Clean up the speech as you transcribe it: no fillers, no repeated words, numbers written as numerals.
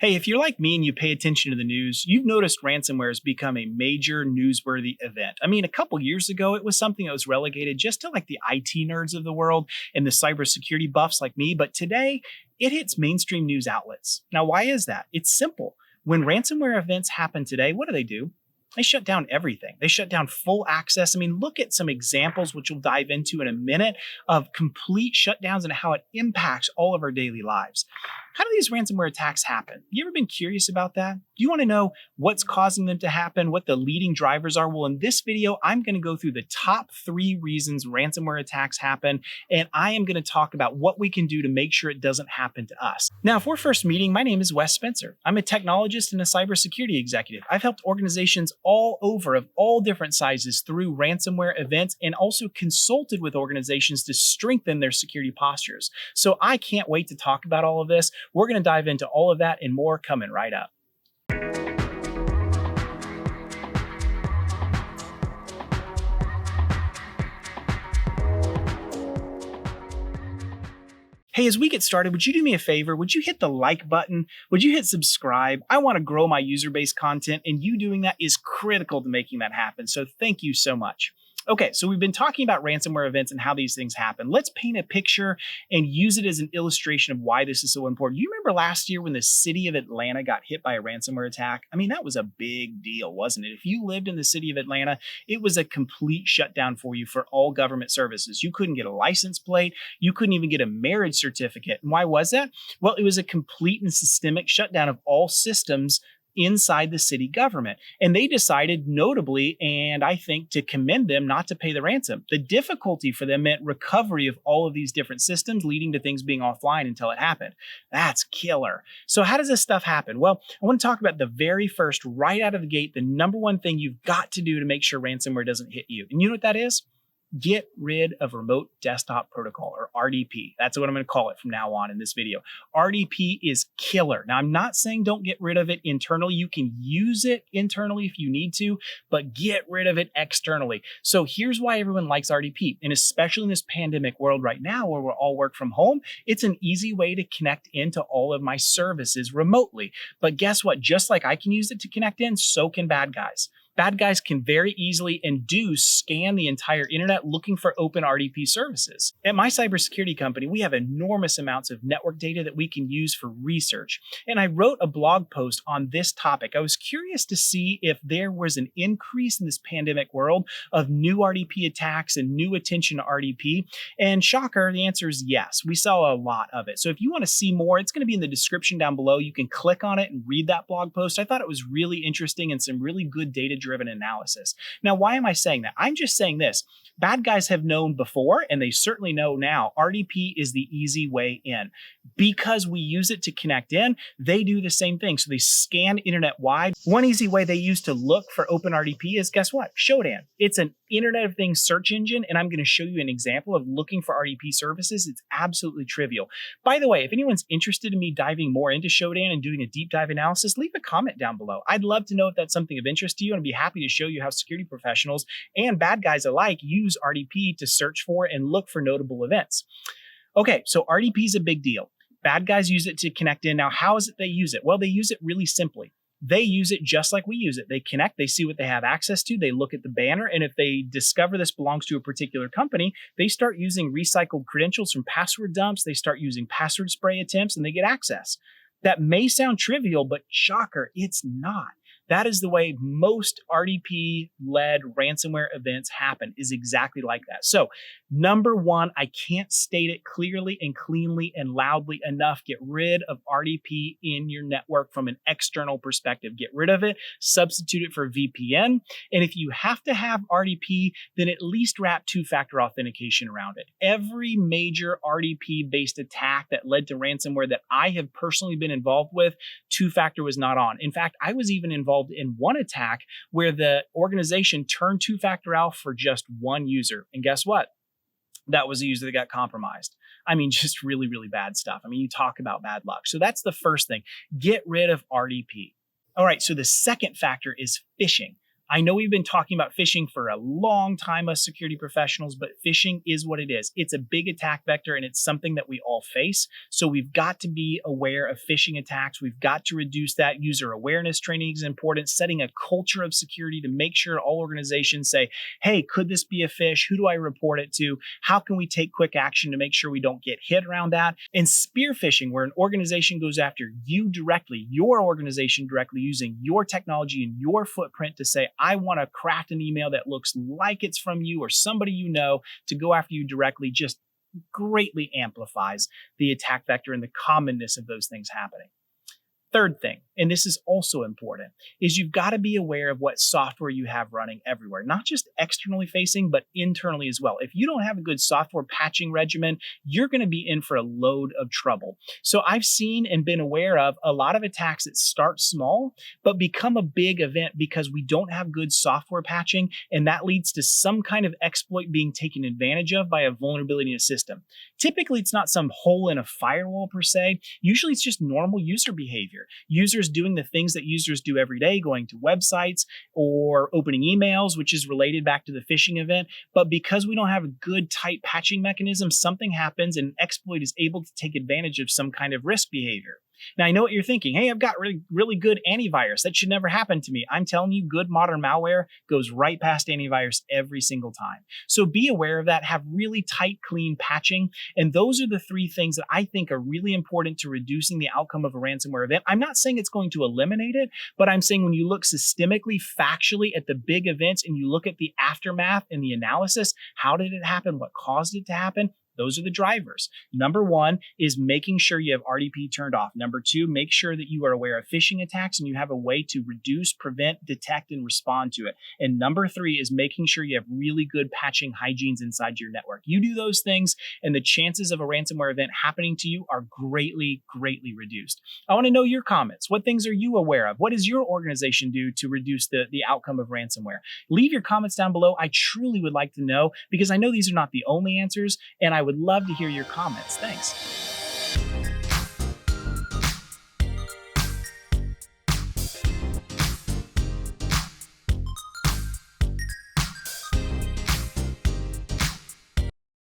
Hey, if you're like me and you pay attention to the news, you've noticed ransomware has become a major newsworthy event. I mean, a couple years ago, it was something that was relegated just to like the IT nerds of the world and the cybersecurity buffs like me. But today, it hits mainstream news outlets. Now, why is that? It's simple. When ransomware events happen today, what do? They shut down everything. They shut down full access. I mean, look at some examples, which we'll dive into in a minute, of complete shutdowns and how it impacts all of our daily lives. How do these ransomware attacks happen? You ever been curious about that? Do you want to know what's causing them to happen, what the leading drivers are? Well, in this video, I'm going to go through the top 3 reasons ransomware attacks happen, and I am going to talk about what we can do to make sure it doesn't happen to us. Now, if we're first meeting, my name is Wes Spencer. I'm a technologist and a cybersecurity executive. I've helped organizations all over of all different sizes through ransomware events and also consulted with organizations to strengthen their security postures. So I can't wait to talk about all of this. We're going to dive into all of that and more coming right up. Hey, as we get started, would you do me a favor? Would you hit the like button? Would you hit subscribe? I want to grow my user-based content, and you doing that is critical to making that happen. So thank you so much. Okay, so we've been talking about ransomware events and how these things happen. Let's paint a picture and use it as an illustration of why this is so important. You remember last year when the city of Atlanta got hit by a ransomware attack? I mean, that was a big deal, wasn't it? If you lived in the city of Atlanta, it was a complete shutdown for you for all government services. You couldn't get a license plate. You couldn't even get a marriage certificate. And why was that? Well, it was a complete and systemic shutdown of all systems inside the city government. And they decided, notably, and I think to commend them, not to pay the ransom. The difficulty for them meant recovery of all of these different systems, leading to things being offline until it happened. That's killer. So how does this stuff happen? Well, I want to talk about the very first, right out of the gate, the number one thing you've got to do to make sure ransomware doesn't hit you. And you know what that is? Get rid of Remote Desktop Protocol, or RDP. That's what I'm going to call it from now on in this video. RDP is killer. Now, I'm not saying don't get rid of it internally. You can use it internally if you need to, but get rid of it externally. So here's why everyone likes RDP, and especially in this pandemic world right now where we're all work from home, it's an easy way to connect into all of my services remotely. But guess what? Just like I can use it to connect in, so can bad guys. Bad guys can very easily and do scan the entire internet looking for open RDP services. At my cybersecurity company, we have enormous amounts of network data that we can use for research. And I wrote a blog post on this topic. I was curious to see if there was an increase in this pandemic world of new RDP attacks and new attention to RDP. And shocker, the answer is yes. We saw a lot of it. So if you want to see more, it's going to be in the description down below. You can click on it and read that blog post. I thought it was really interesting and some really good data-driven analysis. Now, why am I saying that? I'm just saying this. Bad guys have known before, and they certainly know now, RDP is the easy way in. Because we use it to connect in, they do the same thing. So they scan internet wide. One easy way they use to look for open RDP is, guess what? Shodan. It's an Internet of Things search engine, and I'm going to show you an example of looking for RDP services. It's absolutely trivial. By the way, if anyone's interested in me diving more into Shodan and doing a deep dive analysis, leave a comment down below. I'd love to know if that's something of interest to you, and I'd be happy to show you how security professionals and bad guys alike use RDP to search for and look for notable events. Okay, so RDP is a big deal. Bad guys use it to connect in. Now, how is it they use it? Well, they use it really simply. They use it just like we use it. They connect, they see what they have access to, they look at the banner, and if they discover this belongs to a particular company, they start using recycled credentials from password dumps, they start using password spray attempts, and they get access. That may sound trivial, but shocker, it's not. That is the way most RDP-led ransomware events happen, is exactly like that. So, number one, I can't state it clearly and cleanly and loudly enough. Get rid of RDP in your network from an external perspective. Get rid of it, substitute it for VPN. And if you have to have RDP, then at least wrap two-factor authentication around it. Every major RDP-based attack that led to ransomware that I have personally been involved with, two-factor was not on. In fact, I was even involved in one attack where the organization turned two-factor off for just one user. And guess what? That was a user that got compromised. I mean, just really, really bad stuff. I mean, you talk about bad luck. So that's the first thing. Get rid of RDP. All right, so the second factor is phishing. I know we've been talking about phishing for a long time, us security professionals, but phishing is what it is. It's a big attack vector and it's something that we all face. So we've got to be aware of phishing attacks. We've got to reduce that. User awareness training is important. Setting a culture of security to make sure all organizations say, hey, could this be a phish? Who do I report it to? How can we take quick action to make sure we don't get hit around that? And spear phishing, where an organization goes after you directly, your organization directly, using your technology and your footprint to say, I want to craft an email that looks like it's from you or somebody you know to go after you directly, just greatly amplifies the attack vector and the commonness of those things happening. Third thing, and this is also important, is you've got to be aware of what software you have running everywhere, not just externally facing, but internally as well. If you don't have a good software patching regimen, you're going to be in for a load of trouble. So I've seen and been aware of a lot of attacks that start small, but become a big event because we don't have good software patching, and that leads to some kind of exploit being taken advantage of by a vulnerability in a system. Typically, it's not some hole in a firewall per se. Usually, it's just normal user behavior. Users doing the things that users do every day, going to websites or opening emails, which is related back to the phishing event. But because we don't have a good, tight patching mechanism, something happens and an exploit is able to take advantage of some kind of risk behavior. Now, I know what you're thinking. Hey, I've got really good antivirus. That should never happen to me. I'm telling you, good modern malware goes right past antivirus every single time. So be aware of that. Have really tight, clean patching. And those are the three things that I think are really important to reducing the outcome of a ransomware event. I'm not saying it's going to eliminate it, but I'm saying when you look systemically, factually at the big events and you look at the aftermath and the analysis, how did it happen? What caused it to happen? Those are the drivers. Number one is making sure you have RDP turned off. Number two, make sure that you are aware of phishing attacks and you have a way to reduce, prevent, detect, and respond to it. And number three is making sure you have really good patching hygienes inside your network. You do those things and the chances of a ransomware event happening to you are greatly, greatly reduced. I want to know your comments. What things are you aware of? What does your organization do to reduce the outcome of ransomware? Leave your comments down below. I truly would like to know because I know these are not the only answers and I would love to hear your comments. Thanks.